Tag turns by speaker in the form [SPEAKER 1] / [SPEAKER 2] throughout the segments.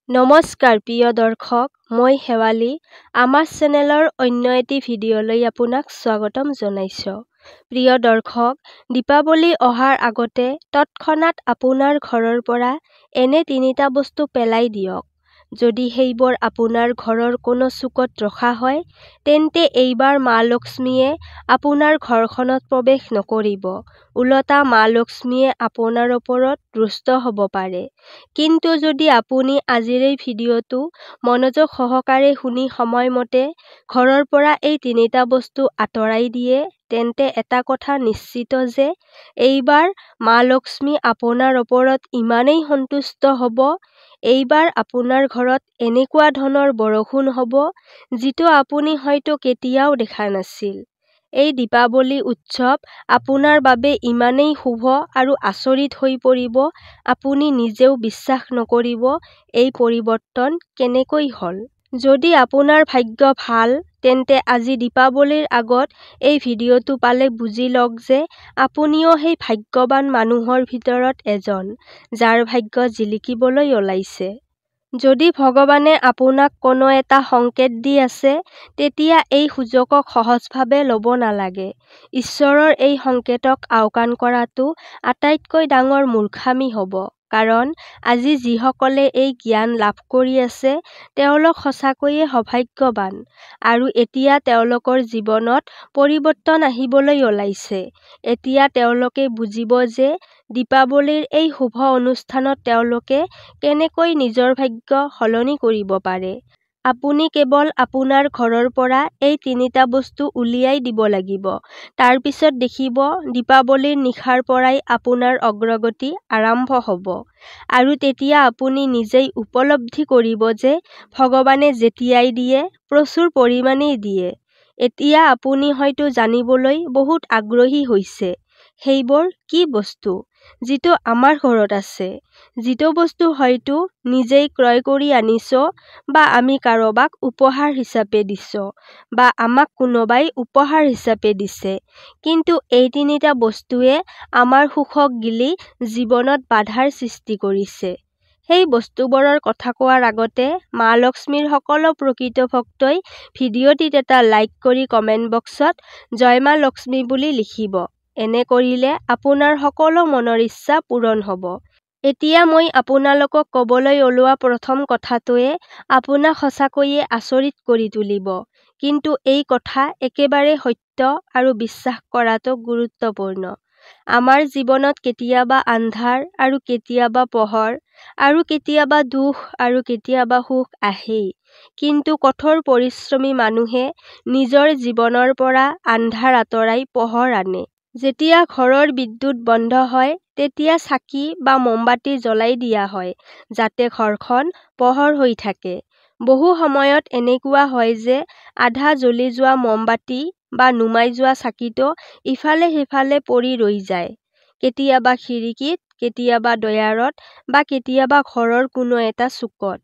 [SPEAKER 1] নমস্কাৰ প্ৰিয় দৰ্শক, মই শেৱালি। আমাৰ চেনেলৰ অন্য এটি ভিডিঅ'লৈ আপোনাক স্বাগতম জনাইছোঁ। প্ৰিয় দৰ্শক, দীপাৱলী অহাৰ আগতে তৎক্ষণাত আপোনাৰ ঘৰৰ পৰা এনে 3টা বস্তু পেলাই দিয়ক। যদি সেইবোৰ আপোনাৰ ঘৰৰ কোনো চুকত ৰখা হয়, তেন্তে এইবাৰ মা লক্ষ্মীয়ে আপোনাৰ ঘৰখনত প্ৰৱেশ নকৰিব। ওলোটা মা লক্ষ্মীয়ে আপোনাৰ ওপৰত ৰুষ্ট হ'ব পাৰে। কিন্তু যদি আপুনি আজিৰ এই ভিডিঅ'টো মনোযোগ সহকাৰে শুনি সময়মতে ঘৰৰ পৰা এই 3টা বস্তু আঁতৰাই দিয়ে, তেন্তে এটা কথা নিশ্চিত যে এইবাৰ মা লক্ষ্মী আপোনাৰ ওপৰত ইমানেই সন্তুষ্ট হ'ব, এইবাৰ আপোনাৰ ঘৰত এনেকুৱা ধনৰ বৰষুণ হ'ব, যিটো আপুনি হয়তো কেতিয়াও দেখা নাছিল। এই দীপাৱলী উৎসৱ আপোনাৰ বাবে ইমানেই শুভ আৰু আচৰিত হৈ পৰিব, আপুনি নিজেও বিশ্বাস নকৰিব এই পৰিৱৰ্তন কেনেকৈ হ'ল। যদি আপোনাৰ ভাগ্য ভাল, তেন্তে আজি দীপাৱলীৰ আগত এই ভিডিঅ'টো পালে বুজি লওক যে আপুনিও সেই ভাগ্যৱান মানুহৰ ভিতৰত এজন, যাৰ ভাগ্য জিলিকিবলৈ ওলাইছে। যদি ভগৱানে আপোনাক কোনো এটা সংকেত দি আছে, তেতিয়া এই সুযোগক সহজভাৱে ল'ব নালাগে। ঈশ্বৰৰ এই সংকেতক আওকাণ কৰাটো আটাইতকৈ ডাঙৰ মূৰ্খামি হ'ব। কাৰণ আজি যিসকলে এই জ্ঞান লাভ কৰি আছে, তেওঁলোক সঁচাকৈয়ে সৌভাগ্যৱান। আৰু এতিয়া তেওঁলোকৰ জীৱনত পৰিৱৰ্তন আহিবলৈ ওলাইছে। এতিয়া তেওঁলোকে বুজিব যে দীপাৱলীৰ এই শুভ অনুষ্ঠানত তেওঁলোকে কেনেকৈ নিজৰ ভাগ্য সলনি কৰিব পাৰে। আপুনি কেৱল আপোনাৰ ঘৰৰ পৰা এই 3টা বস্তু উলিয়াই দিব লাগিব। তাৰ পিছত দেখিব দীপাৱলীৰ নিশাৰ পৰাই আপোনাৰ অগ্ৰগতি আৰম্ভ হ'ব। আৰু তেতিয়া আপুনি নিজেই উপলব্ধি কৰিব যে ভগৱানে যেতিয়াই দিয়ে, প্ৰচুৰ পৰিমাণেই দিয়ে। এতিয়া আপুনি হয়তো জানিবলৈ বহুত আগ্ৰহী হৈছে, সেইবোৰ কি বস্তু, যিটো আমাৰ ঘৰত আছে, যিটো বস্তু হয়তো নিজেই ক্ৰয় কৰি আনিছোঁ, বা আমি কাৰোবাক উপহাৰ হিচাপে দিছোঁ, বা আমাক কোনোবাই উপহাৰ হিচাপে দিছে। কিন্তু এই 3টা বস্তুৱে আমাৰ সুখক গিলি জীৱনত বাধাৰ সৃষ্টি কৰিছে। সেই বস্তুবোৰৰ কথা কোৱাৰ আগতে মা লক্ষ্মীৰ সকলো প্ৰকৃত ভক্তই ভিডিঅ'টিত এটা লাইক কৰি কমেণ্ট বক্সত জয় মা লক্ষ্মী বুলি লিখিব। এনে কৰিলে আপোনাৰ সকলো মনৰ ইচ্ছা পূৰণ হ'ব। এতিয়া মই আপোনালোকক ক'বলৈ ওলোৱা প্ৰথম কথাটোৱে আপোনাক সঁচাকৈয়ে আচৰিত কৰি তুলিব। কিন্তু এই কথা একেবাৰে সত্য আৰু বিশ্বাস কৰাটো গুৰুত্বপূৰ্ণ। আমাৰ জীৱনত কেতিয়াবা আন্ধাৰ আৰু কেতিয়াবা পোহৰ, আৰু কেতিয়াবা দুখ আৰু কেতিয়াবা সুখ আহেই। কিন্তু কঠোৰ পৰিশ্ৰমী মানুহে নিজৰ জীৱনৰ পৰা আন্ধাৰ আঁতৰাই পোহৰ আনে। যেতিয়া ঘৰৰ বিদ্যুৎ বন্ধ হয়, তেতিয়া চাকি বা মমবাতি জ্বলাই দিয়া হয়, যাতে ঘৰখন পোহৰ হৈ থাকে। বহু সময়ত এনেকুৱা হয় যে আধা জ্বলি যোৱা মমবাতি বা নুমাই যোৱা চাকিটো ইফালে সিফালে পৰি ৰৈ যায়। কেতিয়াবা খিৰিকীত, কেতিয়াবা ডয়াৰত, বা কেতিয়াবা ঘৰৰ কোনো এটা চুকত।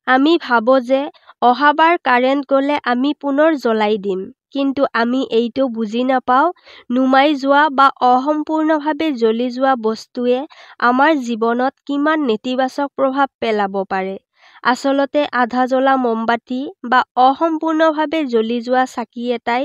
[SPEAKER 1] আমি ভাবোঁ যে অহাবাৰ কাৰেণ্ট গ'লে আমি পুনৰ জ্বলাই দিম। কিন্তু আমি এইটো বুজি নাপাওঁ, নুমাই যোৱা বা অসম্পূৰ্ণভাৱে জ্বলি যোৱা বস্তুৱে আমাৰ জীৱনত কিমান নেতিবাচক প্ৰভাৱ পেলাব পাৰে। আচলতে আধা জ্বলা মমবাতি বা অসম্পূৰ্ণভাৱে জ্বলি যোৱা চাকি এটাই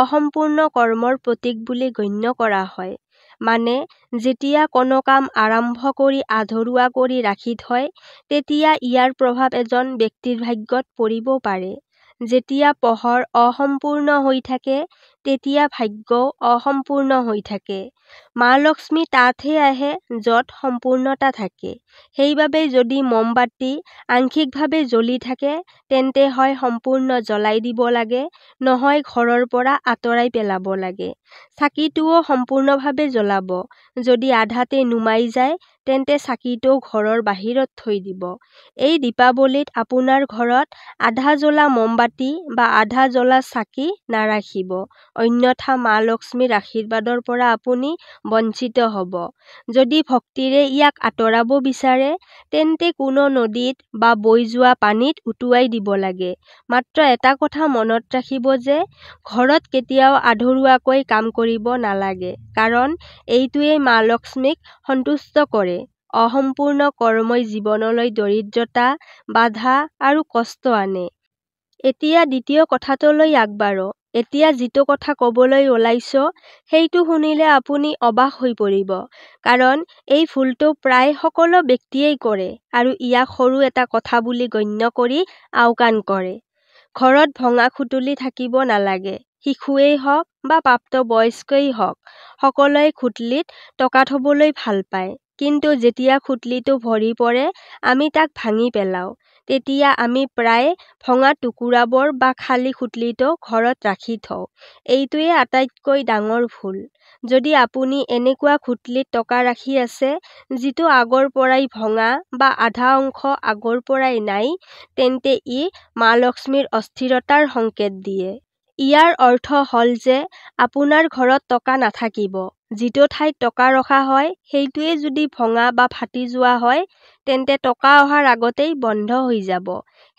[SPEAKER 1] অসম্পূৰ্ণ কৰ্মৰ প্ৰতীক বুলি গণ্য কৰা হয়। মানে, যেতিয়া কোনো কাম আৰম্ভ কৰি আধৰুৱা কৰি ৰাখি থয়, তেতিয়া ইয়াৰ প্ৰভাৱ এজন ব্যক্তিৰ ভাগ্যত পৰিব পাৰে। যেতিয়া পোহৰ অসম্পূৰ্ণ হৈ থাকে, তেতিয়া ভাগ্যও অসম্পূৰ্ণ হৈ থাকে। মা লক্ষ্মী তাতহে আহে য'ত সম্পূৰ্ণতা থাকে। সেইবাবে যদি মমবাতি আংশিকভাৱে জ্বলি থাকে, তেন্তে হয় সম্পূৰ্ণ জ্বলাই দিব লাগে, নহয় ঘৰৰ পৰা আঁতৰাই পেলাব লাগে। চাকিটোও সম্পূৰ্ণভাৱে জ্বলাব। যদি আধাতে নুমাই যায়, তেন্তে চাকিটো ঘৰৰ বাহিৰত থৈ দিব। এই দীপাৱলীত আপোনাৰ ঘৰত আধা জ্বলা মমবাতি বা আধা জ্বলা চাকি নাৰাখিব, অন্যথা মা লক্ষ্মীৰ আশীৰ্বাদৰ পৰা আপুনি বঞ্চিত হ'ব। যদি ভক্তিৰে ইয়াক আঁতৰাব বিচাৰে, তেন্তে কোনো নদীত বা বৈ যোৱা পানীত উটুৱাই দিব লাগে। মাত্ৰ এটা কথা মনত ৰাখিব যে ঘৰত কেতিয়াও আধৰুৱাকৈ কাম কৰিব নালাগে, কাৰণ এইটোৱে মা লক্ষ্মীক সন্তুষ্ট কৰে। অসম্পূৰ্ণ কৰ্মই জীৱনলৈ দৰিদ্ৰতা, বাধা আৰু কষ্ট আনে। এতিয়া দ্বিতীয় কথাটোলৈ আগবাঢ়ো। এতিয়া যিটো কথা ক'বলৈ ওলাইছো সেইটো শুনিলে আপুনি অবাক হৈ পৰিব। কাৰণ এই ভুলটো প্ৰায় সকলো ব্যক্তিয়েই কৰে আৰু ইয়াক সৰু এটা কথা বুলি গণ্য কৰি আওকাণ কৰে। ঘৰত ভঙা খুঁটুলি থাকিব নালাগে। শিশুৱেই হওক বা প্ৰাপ্তবয়স্কই হওক, সকলোৱে খুঁটলিত টকা থবলৈ ভাল পায়। কিন্তু যেতিয়া খুঁটলিটো ভৰি পৰে, আমি তাক ভাঙি পেলাওঁ। তেতিয়া আমি প্ৰায় ভঙা টুকুৰাবোৰ বা খালী খুঁটলিটো ঘৰত ৰাখি থওঁ। এইটোৱে আটাইতকৈ ডাঙৰ ভুল। যদি আপুনি এনেকুৱা খুঁটলিত টকা ৰাখি আছে, যিটো আগৰ পৰাই ভঙা বা আধা অংশ আগৰ পৰাই নাই, তেন্তে ই মা লক্ষ্মীৰ অস্থিৰতাৰ সংকেত দিয়ে। ইয়াৰ অৰ্থ হ'ল যে আপোনাৰ ঘৰত টকা নাথাকিব। যিটো ঠাইত টকা ৰখা হয়, সেইটোৱে যদি ভঙা বা ফাটি যোৱা হয়, তেন্তে টকা অহাৰ আগতেই বন্ধ হৈ যাব।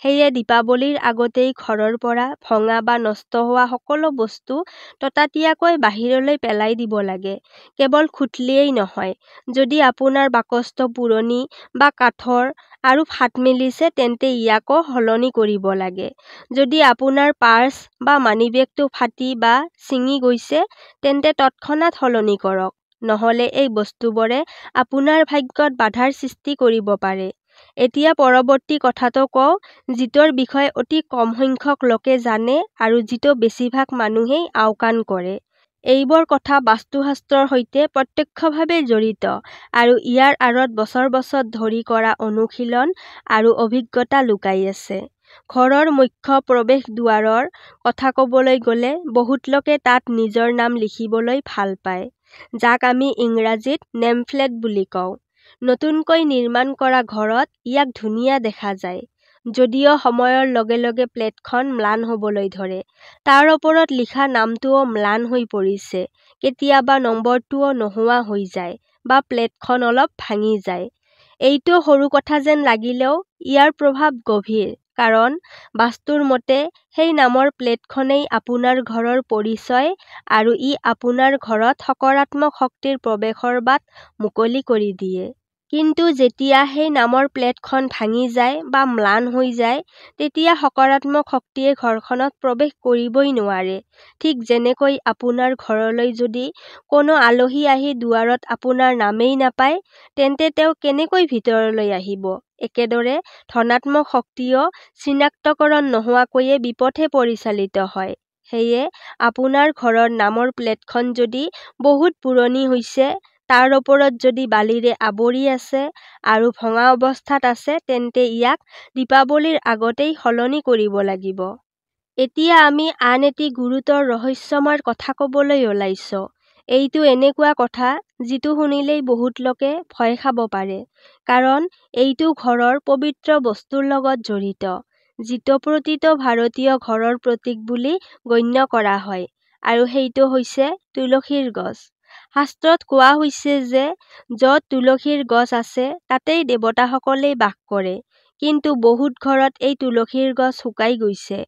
[SPEAKER 1] সেয়ে দীপাৱলীৰ আগতেই ঘৰৰ পৰা ভঙা বা নষ্ট হোৱা সকলো বস্তু ততাতৈয়াকৈ বাহিৰলৈ পেলাই দিব লাগে। কেৱল খুঁটলিয়েই নহয়, যদি আপোনাৰ বাকচটো পুৰণি বা কাঠৰ আৰু ফাট মেলিছে তেন্তে ইয়াকো সলনি কৰিব লাগে। যদি আপোনাৰ পাৰ্চ বা মানিবেগটো ফাটি বা ছিঙি গৈছে, তেন্তে তৎক্ষণাত সলনি কৰক। নহ'লে এই বস্তুবোৰে আপোনাৰ ভাগ্যত বাধাৰ সৃষ্টি কৰিব পাৰে। এতিয়া পৰৱৰ্তী কথাটো কওঁ, যিটোৰ বিষয়ে অতি কম সংখ্যক লোকে জানে আৰু যিটো বেছিভাগ মানুহেই আওকাণ কৰে। এইবোৰ কথা বাস্তুশাস্ত্ৰৰ সৈতে প্ৰত্যক্ষভাৱে জড়িত আৰু ইয়াৰ আঁৰত বছৰ বছৰ ধৰি কৰা অনুশীলন আৰু অভিজ্ঞতা লুকাই আছে। ঘৰৰ মুখ্য প্ৰৱেশ দুৱাৰৰ কথা ক'বলৈ গ'লে, বহুত লোকে তাত নিজৰ নাম লিখিবলৈ ভাল পায়, যাক আমি ইংৰাজীত নেম প্লেট বুলি কওঁ। নতুনকৈ নিৰ্মাণ কৰা ঘৰত ইয়াক ধুনীয়া দেখা যায়। যদিও সময়ৰ লগে লগে প্লেটখন ম্লান হ'বলৈ ধৰে, তাৰ ওপৰত লিখা নামটোও ম্লান হৈ পৰিছে। কেতিয়াবা নম্বৰটোও নোহোৱা হৈ যায় বা প্লেটখন অলপ ভাঙি যায়। এইটো সৰু কথা যেন লাগিলেও ইয়াৰ প্ৰভাৱ গভীৰ। কাৰণ বাস্তুৰ মতে সেই নামৰ প্লেটখনেই আপোনাৰ ঘৰৰ পৰিচয় আৰু ই আপোনাৰ ঘৰত সকাৰাত্মক শক্তিৰ প্ৰৱেশৰ বাট মুকলি কৰি দিয়ে। কিন্তু যেতিয়া সেই নামৰ প্লেটখন ভাঙি যায় বা ম্লান হৈ যায়, তেতিয়া সকাৰাত্মক শক্তিয়ে ঘৰখনত প্ৰৱেশ কৰিবই নোৱাৰে। ঠিক যেনেকৈ আপোনাৰ ঘৰলৈ যদি কোনো আলহী আহি দুৱাৰত আপোনাৰ নামেই নাপায়, তেন্তে তেওঁ কেনেকৈ ভিতৰলৈ আহিব? একেদৰে ধনাত্মক শক্তিও চিনাক্তকৰণ নোহোৱাকৈয়ে বিপথে পৰিচালিত হয়। সেয়ে আপোনাৰ ঘৰৰ নামৰ প্লেটখন যদি বহুত পুৰণি হৈছে, তাৰ ওপৰত যদি বালিৰে আৱৰি আছে আৰু ভঙা অৱস্থাত আছে, তেন্তে ইয়াক দীপাৱলীৰ আগতেই সলনি কৰিব লাগিব। এতিয়া আমি আন এটি গুৰুতৰ ৰহস্যময়ৰ কথা ক'বলৈ ওলাইছো। এইটো এনেকুৱা কথা যিটো শুনিলেই বহুত লোকে ভয় খাব পাৰে। কাৰণ এইটো ঘৰৰ পবিত্ৰ বস্তুৰ লগত জড়িত, যিটো প্ৰতিটো ভাৰতীয় ঘৰৰ প্ৰতীক বুলি গণ্য কৰা হয়, আৰু সেইটো হৈছে তুলসীৰ গছ। শাস্ত্ৰত কোৱা হৈছে যে য'ত তুলসীৰ গছ আছে তাতেই দেৱতাসকলেই বাস কৰে। কিন্তু বহুত ঘৰত এই তুলসীৰ গছ শুকাই গৈছে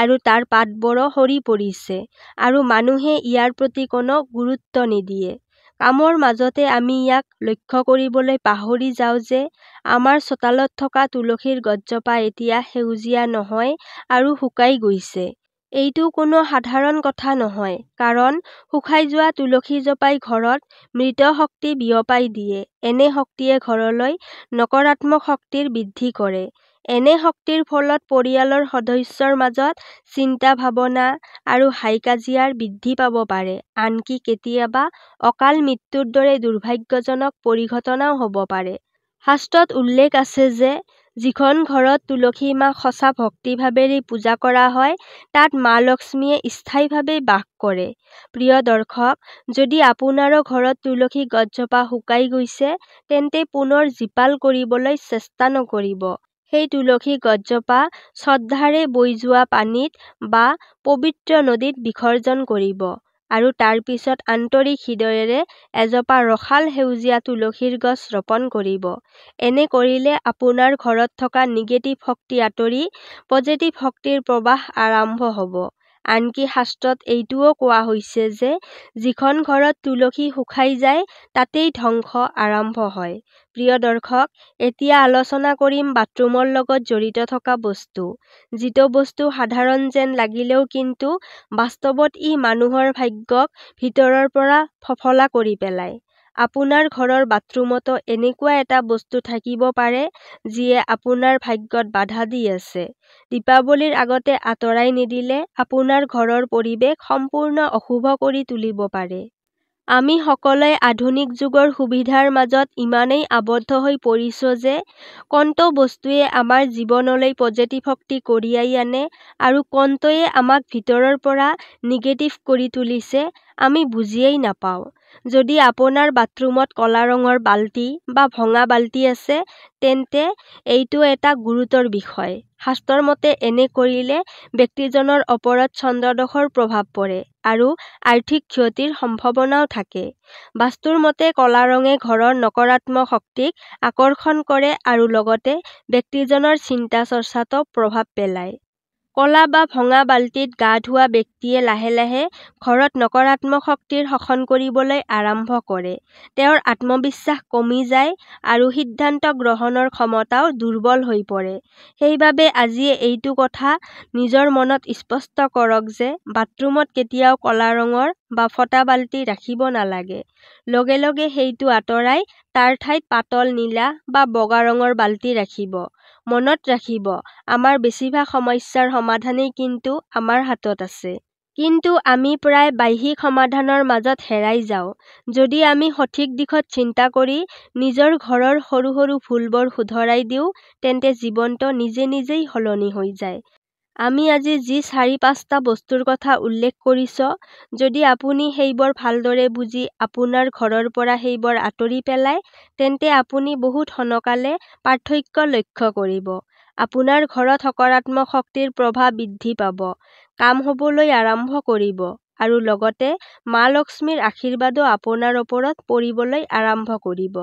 [SPEAKER 1] আৰু তাৰ পাতবোৰো সৰি পৰিছে আৰু মানুহে ইয়াৰ প্ৰতি কোনো গুৰুত্ব নিদিয়ে। কামৰ মাজতে আমি ইয়াক লক্ষ্য কৰিবলৈ পাহৰি যাওঁ যে আমাৰ চোতালত থকা তুলসীৰ গছজোপা এতিয়া সেউজীয়া নহয় আৰু শুকাই গৈছে। এইটো কোনো সাধাৰণ কথা নহয়, কাৰণ শুকাই যোৱা তুলসীজোপাই ঘৰত মৃত শক্তি বিয়পাই দিয়ে। এনে শক্তিয়ে ঘৰলৈ নকাৰাত্মক শক্তিৰ বৃদ্ধি কৰে। এনে শক্তিৰ ফলত পৰিয়ালৰ সদস্যৰ মাজত চিন্তা ভাৱনা আৰু হাই কাজিয়াৰ বৃদ্ধি পাব পাৰে। আনকি কেতিয়াবা অকাল মৃত্যুৰ দৰে দুৰ্ভাগ্যজনক পৰিঘটনাও হ'ব পাৰে। শাস্ত্ৰত উল্লেখ আছে যে যিখন ঘৰত তুলসী মাক সঁচা ভক্তিভাৱেৰে পূজা কৰা হয়, তাত মা লক্ষ্মীয়ে স্থায়ীভাৱে বাস কৰে। প্ৰিয় দৰ্শক, যদি আপোনাৰো ঘৰত তুলসী গছজোপা শুকাই গৈছে, তেন্তে পুনৰ জীপাল কৰিবলৈ চেষ্টা নকৰিব। সেই তুলসী গছজোপা শ্ৰদ্ধাৰে বৈ যোৱা পানীত বা পবিত্ৰ নদীত বিসৰ্জন কৰিব আৰু তাৰ পিছত আন্তৰিক হৃদয়েৰে এজোপা ৰসাল সেউজীয়া তুলসীৰ গছ ৰোপণ কৰিব। এনে কৰিলে আপোনাৰ ঘৰত থকা নিগেটিভ শক্তি আঁতৰি পজিটিভ শক্তিৰ প্ৰৱাহ আৰম্ভ হ'ব আনকি শাস্ত্ৰত এইটোও কোৱা হৈছে যে যিখন ঘৰত তুলসী শুকাই যায় তাতেই ধ্বংস আৰম্ভ হয়। প্ৰিয় দৰ্শক, এতিয়া আলোচনা কৰিম বাথৰুমৰ লগত জড়িত থকা বস্তু। যিটো বস্তু সাধাৰণ যেন লাগিলেও কিন্তু বাস্তৱত ই মানুহৰ ভাগ্যক ভিতৰৰ পৰা ফফলা কৰি পেলায়। আপোনাৰ ঘৰৰ বাথৰুমতো এনেকুৱা এটা বস্তু থাকিব পাৰে যিয়ে আপোনাৰ ভাগ্যত বাধা দি আছে। দীপাৱলীৰ আগতে আঁতৰাই নিদিলে আপোনাৰ ঘৰৰ পৰিৱেশ সম্পূৰ্ণ অশুভ কৰি তুলিব পাৰে। আমি সকলোৱে আধুনিক যুগৰ সুবিধাৰ মাজত ইমানেই আবদ্ধ হৈ পৰিছো যে কোনটো বস্তুৱে আমাৰ জীৱনলৈ পজিটিভ শক্তি কঢ়িয়াই আনে আৰু কোনটোৱে আমাক ভিতৰৰ পৰা নিগেটিভ কৰি তুলিছে আমি বুজিয়েই নাপাওঁ। যদি আপোনাৰ বাথৰুমত ক'লা ৰঙৰ বাল্টি বা ভঙা বাল্টি আছে তেন্তে এইটো এটা গুৰুতৰ বিষয়। শাস্ত্ৰৰ মতে এনে কৰিলে ব্যক্তিজনৰ ওপৰত চন্দ্ৰদোষৰ প্ৰভাৱ পৰে আৰু আৰ্থিক ক্ষতিৰ সম্ভাৱনাও থাকে। বাস্তুৰ মতে ক'লা ৰঙে ঘৰৰ নকাৰাত্মক শক্তিক আকৰ্ষণ কৰে আৰু লগতে ব্যক্তিজনৰ চিন্তা চৰ্চাতো প্ৰভাৱ পেলায়। ক'লা বা ভঙা বাল্টিত গা ধোৱা ব্যক্তিয়ে লাহে লাহে ঘৰত নকাৰাত্মক শক্তিৰ শোষণ কৰিবলৈ আৰম্ভ কৰে। তেওঁৰ আত্মবিশ্বাস কমি যায় আৰু সিদ্ধান্ত গ্ৰহণৰ ক্ষমতাও দুৰ্বল হৈ পৰে। সেইবাবে আজি এইটো কথা নিজৰ মনত স্পষ্ট কৰক যে বাথৰুমত কেতিয়াও ক'লা ৰঙৰ বা ফটা বাল্টি ৰাখিব নালাগে। লগে লগে সেইটো আঁতৰাই তাৰ ঠাইত পাতল নীলা বা বগা ৰঙৰ বাল্টি ৰাখিব। মনত ৰাখিব, আমাৰ বেছিভাগ সমস্যাৰ সমাধানেই কিন্তু আমাৰ হাতত আছে। কিন্তু আমি প্ৰায় বাহ্যিক সমাধানৰ মাজত হেৰাই যাওঁ। যদি আমি সঠিক দিশত চিন্তা কৰি নিজৰ ঘৰৰ সৰু সৰু ভুলবোৰ শুধৰাই দিওঁ তেন্তে জীৱনটো নিজে নিজেই সলনি হৈ যায়। আমি আজি যি ৪-৫টা বস্তুৰ কথা উল্লেখ কৰিছো, যদি আপুনি সেইবোৰ ভালদৰে বুজি আপোনাৰ ঘৰৰ পৰা সেইবোৰ আঁতৰি পেলায় তেন্তে আপুনি বহুত সোনকালে পাৰ্থক্য লক্ষ্য কৰিব। আপোনাৰ ঘৰত সকাৰাত্মক শক্তিৰ প্ৰভাৱ বৃদ্ধি পাব, কাম হ'বলৈ আৰম্ভ কৰিব আৰু লগতে মা লক্ষ্মীৰ আশীৰ্বাদো আপোনাৰ ওপৰত পৰিবলৈ আৰম্ভ কৰিব।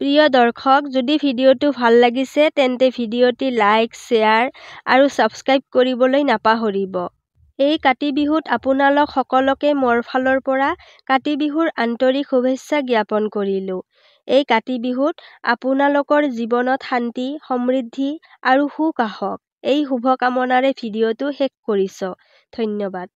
[SPEAKER 1] প্ৰিয় দৰ্শক, যদি ভিডিঅ'টো ভাল লাগিছে তেন্তে ভিডিঅ'টি লাইক, শ্বেয়াৰ আৰু ছাবস্ক্ৰাইব কৰিবলৈ নাপাহৰিব। এই কাতি বিহুত আপোনালোক সকলোকে মোৰ ফালৰ পৰা কাতি বিহুৰ আন্তৰিক শুভেচ্ছা জ্ঞাপন কৰিলোঁ। এই কাতি বিহুত আপোনালোকৰ জীৱনত শান্তি, সমৃদ্ধি আৰু সুখ আহক। এই শুভ কামনাৰে ভিডিঅ'টো শেষ কৰিছো। ধন্যবাদ।